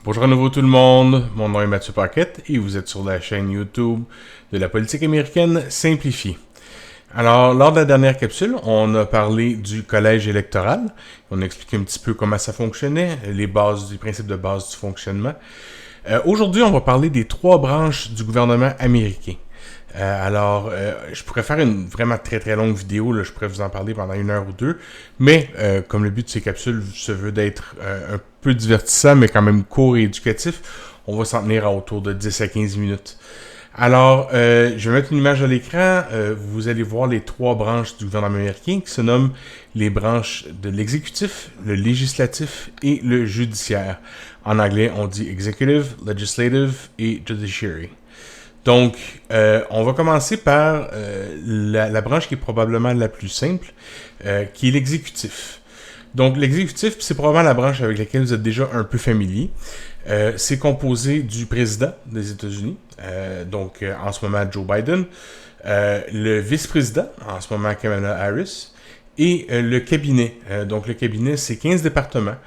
Bonjour à nouveau tout le monde, mon nom est Mathieu Paquette et vous êtes sur la chaîne YouTube de la politique américaine simplifiée. Alors, lors de la dernière capsule, on a parlé du collège électoral, on a expliqué un petit peu comment ça fonctionnait, les bases, les principes de base du fonctionnement. Aujourd'hui, on va parler des trois branches du gouvernement américain. Je pourrais faire une vraiment très très longue vidéo, là, je pourrais vous en parler pendant 1 heure ou deux, mais comme le but de ces capsules se veut d'être un peu divertissant, mais quand même court et éducatif, on va s'en tenir à autour de 10 à 15 minutes. Je vais mettre une image à l'écran, vous allez voir les trois branches du gouvernement américain qui se nomment les branches de l'exécutif, le législatif et le judiciaire. En anglais, on dit executive, legislative et judiciary. Donc, on va commencer par la branche qui est probablement la plus simple, qui est l'exécutif. Donc, l'exécutif, c'est probablement la branche avec laquelle vous êtes déjà un peu familier. C'est composé du président des États-Unis, en ce moment Joe Biden, le vice-président, en ce moment Kamala Harris, et le cabinet. Donc, le cabinet, c'est 15 départements,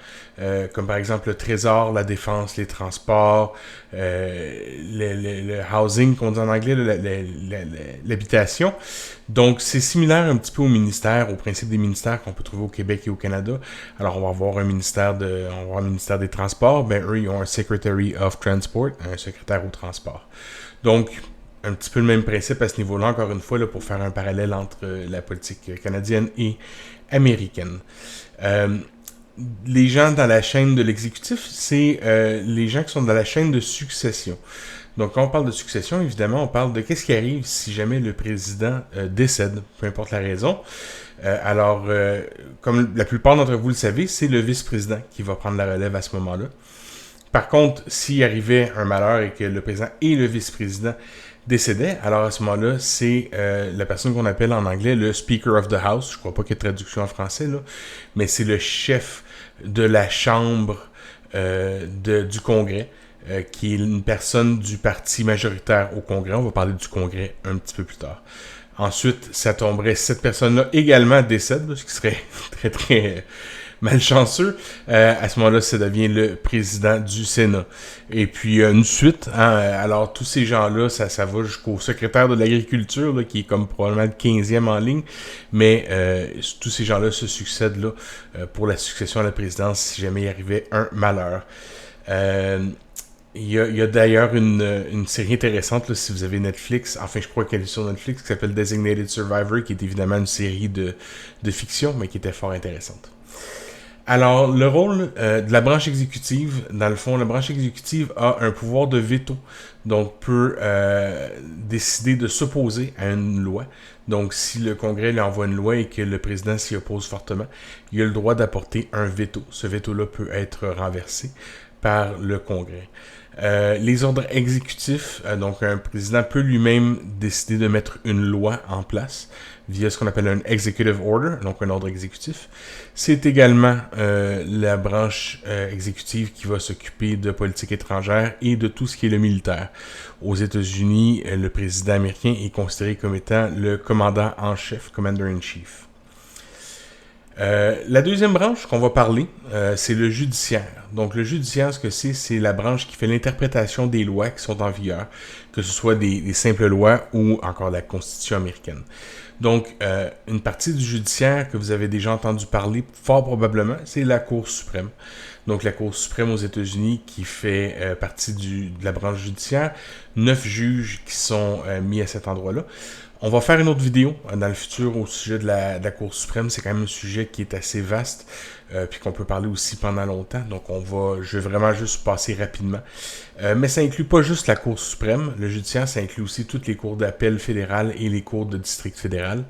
comme par exemple le Trésor, la Défense, les transports, le housing, qu'on dit en anglais, l'habitation. Donc, c'est similaire un petit peu au ministère, au principe des ministères qu'on peut trouver au Québec et au Canada. Alors, on va avoir un ministère des Transports. Ben, eux, ils ont un Secretary of Transport, un secrétaire au transport. Donc, un petit peu le même principe à ce niveau-là, encore une fois, là, pour faire un parallèle entre la politique canadienne et américaine. Les gens dans la chaîne de l'exécutif, c'est les gens qui sont dans la chaîne de succession. Donc, quand on parle de succession, évidemment, on parle de qu'est-ce qui arrive si jamais le président décède, peu importe la raison. Comme la plupart d'entre vous le savez, c'est le vice-président qui va prendre la relève à ce moment-là. Par contre, s'il arrivait un malheur et que le président et le vice-président décédaient, alors à ce moment-là, c'est la personne qu'on appelle en anglais le Speaker of the House. Je crois pas qu'il y ait de traduction en français, là, mais c'est le chef de la chambre du Congrès, qui est une personne du parti majoritaire au Congrès. On va parler du Congrès un petit peu plus tard. Ensuite, ça tomberait, cette personne-là également décède, ce qui serait très très malchanceux. À ce moment-là, ça devient le président du Sénat. Et puis, une suite. Alors, tous ces gens-là, ça va jusqu'au secrétaire de l'agriculture, là, qui est comme probablement le 15e en ligne. Mais tous ces gens-là se succèdent là, pour la succession à la présidence si jamais il arrivait un malheur. Il y a d'ailleurs une série intéressante, là, si vous avez Netflix, enfin je crois qu'elle est sur Netflix, qui s'appelle Designated Survivor, qui est évidemment une série de fiction, mais qui était fort intéressante. Alors, le rôle de la branche exécutive, dans le fond, la branche exécutive a un pouvoir de veto, donc peut décider de s'opposer à une loi. Donc, si le Congrès lui envoie une loi et que le président s'y oppose fortement, il a le droit d'apporter un veto. Ce veto-là peut être renversé par le Congrès. Les ordres exécutifs, donc un président peut lui-même décider de mettre une loi en place via ce qu'on appelle un executive order, donc un ordre exécutif. C'est également la branche exécutive qui va s'occuper de politique étrangère et de tout ce qui est le militaire. Aux États-Unis, le président américain est considéré comme étant le commandant en chef, commander-in-chief. La deuxième branche qu'on va parler, c'est le judiciaire. Donc le judiciaire, ce que c'est la branche qui fait l'interprétation des lois qui sont en vigueur, que ce soit des simples lois ou encore la Constitution américaine. Donc, une partie du judiciaire que vous avez déjà entendu parler, fort probablement, c'est la Cour suprême. Donc, la Cour suprême aux États-Unis qui fait partie de la branche judiciaire, 9 juges qui sont mis à cet endroit-là. On va faire une autre vidéo dans le futur au sujet de la Cour suprême. C'est quand même un sujet qui est assez vaste, puis qu'on peut parler aussi pendant longtemps. Donc, je vais vraiment juste passer rapidement. Mais ça inclut pas juste la Cour suprême. Le judiciaire, ça inclut aussi toutes les cours d'appel fédérales et les cours de district fédéral.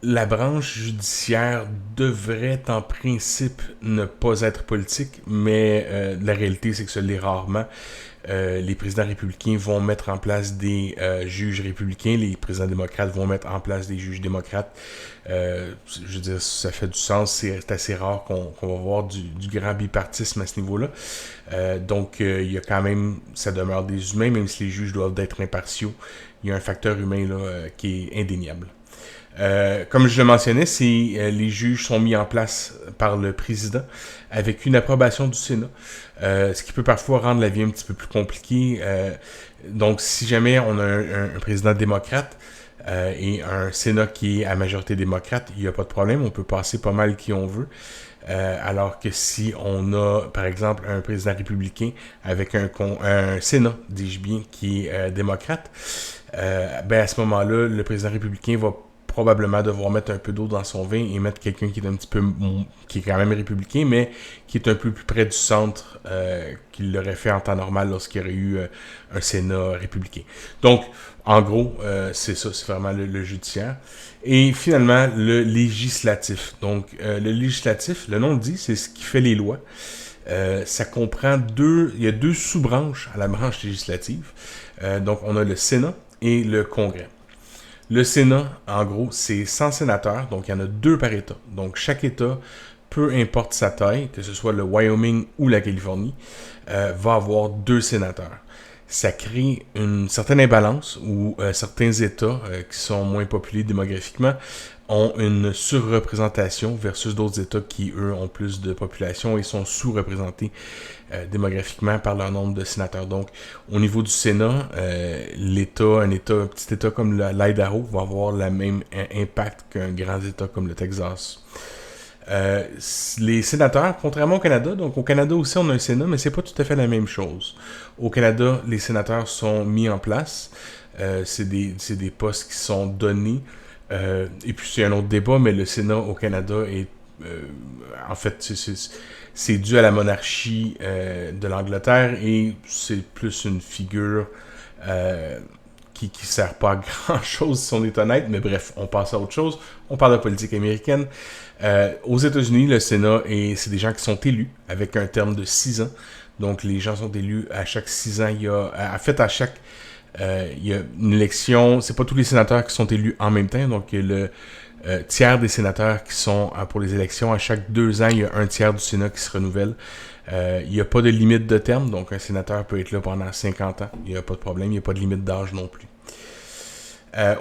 La branche judiciaire devrait en principe ne pas être politique, mais la réalité, c'est que ça l'est rarement. Les présidents républicains vont mettre en place des juges républicains, les présidents démocrates vont mettre en place des juges démocrates. Je veux dire, ça fait du sens, c'est assez rare qu'on va voir du grand bipartisme à ce niveau-là. Il y a quand même, ça demeure des humains, même si les juges doivent être impartiaux, il y a un facteur humain là, qui est indéniable. Comme je le mentionnais, les juges sont mis en place par le président avec une approbation du Sénat, ce qui peut parfois rendre la vie un petit peu plus compliquée. Donc, si jamais on a un président démocrate et un Sénat qui est à majorité démocrate, il n'y a pas de problème, on peut passer pas mal qui on veut. Alors que si on a, par exemple, un président républicain avec un Sénat, dis-je bien, qui est démocrate, à ce moment-là, le président républicain va probablement devoir mettre un peu d'eau dans son vin et mettre quelqu'un qui est un petit peu, qui est quand même républicain, mais qui est un peu plus près du centre qu'il l'aurait fait en temps normal lorsqu'il y aurait eu un Sénat républicain. Donc, en gros, c'est ça, c'est vraiment le judiciaire. Et finalement, le législatif. Donc, le législatif, le nom le dit, c'est ce qui fait les lois. Ça comprend il y a deux sous-branches à la branche législative. Donc, on a le Sénat et le Congrès. Le Sénat, en gros, c'est 100 sénateurs, donc il y en a 2 par État. Donc chaque État, peu importe sa taille, que ce soit le Wyoming ou la Californie, va avoir 2 sénateurs. Ça crée une certaine imbalance où certains États qui sont moins populés démographiquement ont une surreprésentation versus d'autres États qui, eux, ont plus de population et sont sous-représentés démographiquement par leur nombre de sénateurs. Donc, au niveau du Sénat, un petit État comme l'Idaho va avoir le même impact qu'un grand État comme le Texas. Les sénateurs, contrairement au Canada, donc au Canada aussi on a un Sénat, mais c'est pas tout à fait la même chose. Au Canada, les sénateurs sont mis en place, c'est des postes qui sont donnés, et puis c'est un autre débat, mais le Sénat au Canada est, en fait, c'est dû à la monarchie de l'Angleterre et c'est plus une figure qui sert pas à grand chose si on est honnête, mais bref, on passe à autre chose. On parle de politique américaine. Aux États-Unis, le Sénat, c'est des gens qui sont élus avec un terme de 6 ans. Donc, les gens sont élus à chaque 6 ans. Il y a une élection. C'est pas tous les sénateurs qui sont élus en même temps. Donc, il y a le tiers des sénateurs qui sont pour les élections. À chaque 2 ans, il y a un tiers du Sénat qui se renouvelle. Il n'y a pas de limite de terme. Donc, un sénateur peut être là pendant 50 ans. Il n'y a pas de problème. Il n'y a pas de limite d'âge non plus.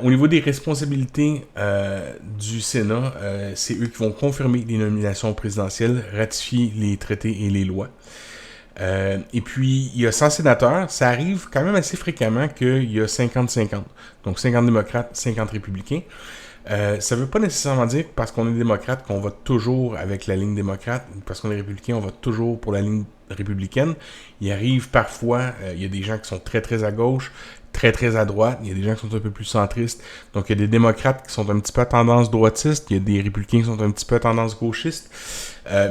Au niveau des responsabilités du Sénat, c'est eux qui vont confirmer les nominations présidentielles, ratifier les traités et les lois. Et puis, il y a 100 sénateurs. Ça arrive quand même assez fréquemment qu'il y a 50-50. Donc, 50 démocrates, 50 républicains. Ça ne veut pas nécessairement dire que parce qu'on est démocrate qu'on va toujours avec la ligne démocrate, parce qu'on est républicain, on va toujours pour la ligne républicaine. Il arrive parfois, il y a des gens qui sont très très à gauche, très très à droite, il y a des gens qui sont un peu plus centristes, donc il y a des démocrates qui sont un petit peu à tendance droitiste, il y a des républicains qui sont un petit peu à tendance gauchiste,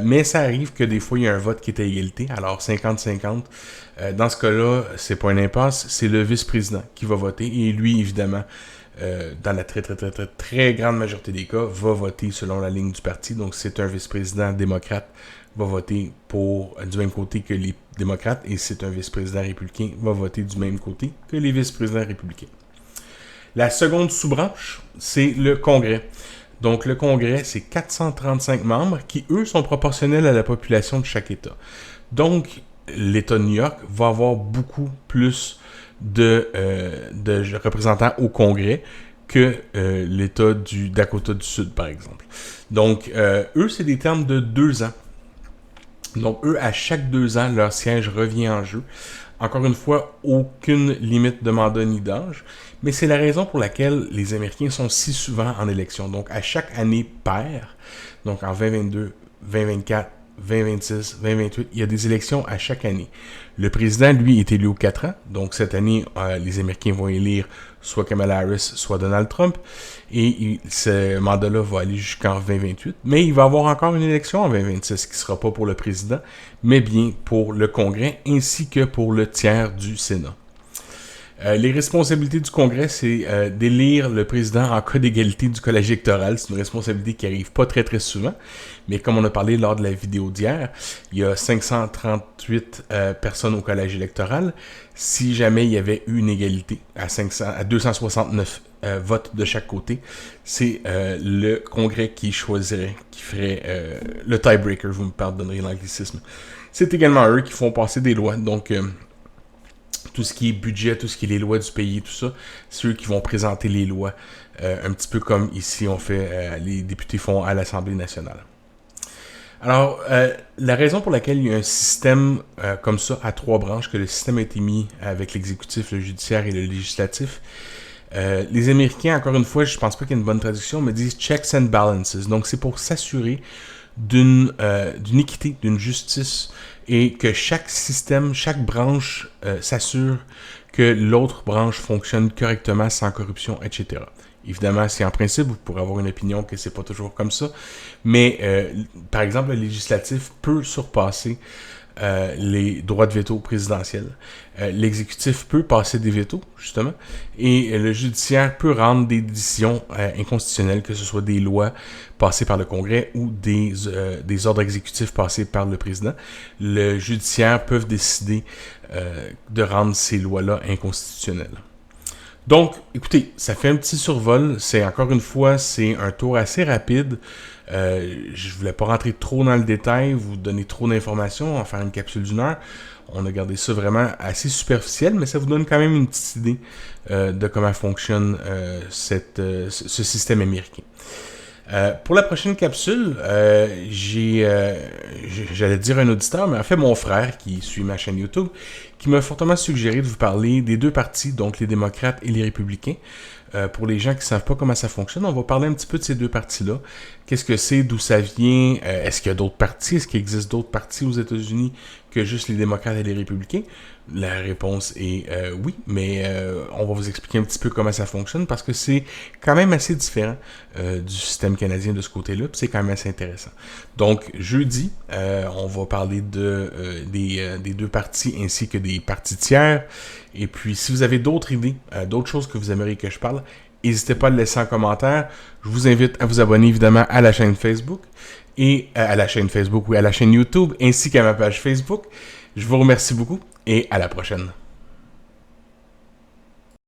mais ça arrive que des fois il y a un vote qui est à égalité, alors 50-50. Dans ce cas-là, c'est pas une impasse, c'est le vice-président qui va voter, et lui évidemment, dans la très très très très très grande majorité des cas, va voter selon la ligne du parti, donc c'est un vice-président démocrate va voter du même côté que les démocrates et c'est un vice-président républicain va voter du même côté que les vice-présidents républicains. La seconde sous-branche, c'est le Congrès. Donc le Congrès, c'est 435 membres qui, eux, sont proportionnels à la population de chaque État. Donc, l'État de New York va avoir beaucoup plus de représentants au Congrès que l'État du Dakota du Sud, par exemple. Donc, eux, c'est des termes de 2 ans. Donc, eux, à chaque 2 ans, leur siège revient en jeu. Encore une fois, aucune limite de mandat ni d'âge, mais c'est la raison pour laquelle les Américains sont si souvent en élection. Donc, à chaque année paire, donc en 2022, 2024, 2026, 2028, il y a des élections à chaque année. Le président, lui, est élu aux 4 ans. Donc, cette année, les Américains vont élire soit Kamala Harris, soit Donald Trump. Et ce mandat-là va aller jusqu'en 2028. Mais il va y avoir encore une élection en 2026 qui ne sera pas pour le président, mais bien pour le Congrès ainsi que pour le tiers du Sénat. Les responsabilités du Congrès, c'est d'élire le président en cas d'égalité du collège électoral. C'est une responsabilité qui n'arrive pas très très souvent, mais comme on a parlé lors de la vidéo d'hier, il y a 538 personnes au collège électoral. Si jamais il y avait eu une égalité à 269 votes de chaque côté, c'est le Congrès qui choisirait, qui ferait le tiebreaker, vous me pardonnerez l'anglicisme. C'est également eux qui font passer des lois, donc tout ce qui est budget, tout ce qui est les lois du pays, tout ça, c'est eux qui vont présenter les lois, un petit peu comme ici les députés font à l'Assemblée nationale. Alors, la raison pour laquelle il y a un système comme ça à 3 branches, que le système a été mis avec l'exécutif, le judiciaire et le législatif, les Américains, encore une fois, je pense pas qu'il y ait une bonne traduction, mais disent checks and balances. Donc, c'est pour s'assurer d'une équité, d'une justice, et que chaque système, chaque branche s'assure que l'autre branche fonctionne correctement, sans corruption, etc. Évidemment, si en principe, vous pourrez avoir une opinion que c'est pas toujours comme ça, mais par exemple, le législatif peut surpasser les droits de veto présidentiels. L'exécutif peut passer des vétos, justement, et le judiciaire peut rendre des décisions inconstitutionnelles, que ce soit des lois passées par le Congrès ou des ordres exécutifs passés par le président. Le judiciaire peut décider de rendre ces lois-là inconstitutionnelles. Donc, écoutez, ça fait un petit survol. C'est encore une fois, c'est un tour assez rapide. Je voulais pas rentrer trop dans le détail, vous donner trop d'informations, en faire une capsule d'1 heure. On a gardé ça vraiment assez superficiel, mais ça vous donne quand même une petite idée de comment fonctionne ce système américain. Pour la prochaine capsule, j'allais dire un auditeur, mais en fait mon frère qui suit ma chaîne YouTube, qui m'a fortement suggéré de vous parler des 2 partis, donc les démocrates et les républicains. Pour les gens qui ne savent pas comment ça fonctionne, on va parler un petit peu de ces 2 partis-là. Qu'est-ce que c'est, d'où ça vient, est-ce qu'il y a d'autres partis, est-ce qu'il existe d'autres partis aux États-Unis que juste les démocrates et les républicains? La réponse est oui, mais on va vous expliquer un petit peu comment ça fonctionne parce que c'est quand même assez différent du système canadien de ce côté-là, puis c'est quand même assez intéressant. Donc, jeudi, on va parler des 2 partis ainsi que des partis tiers. Et puis, si vous avez d'autres idées, d'autres choses que vous aimeriez que je parle, n'hésitez pas à le laisser en commentaire. Je vous invite à vous abonner évidemment à la chaîne Facebook et à la chaîne YouTube ainsi qu'à ma page Facebook. Je vous remercie beaucoup et à la prochaine.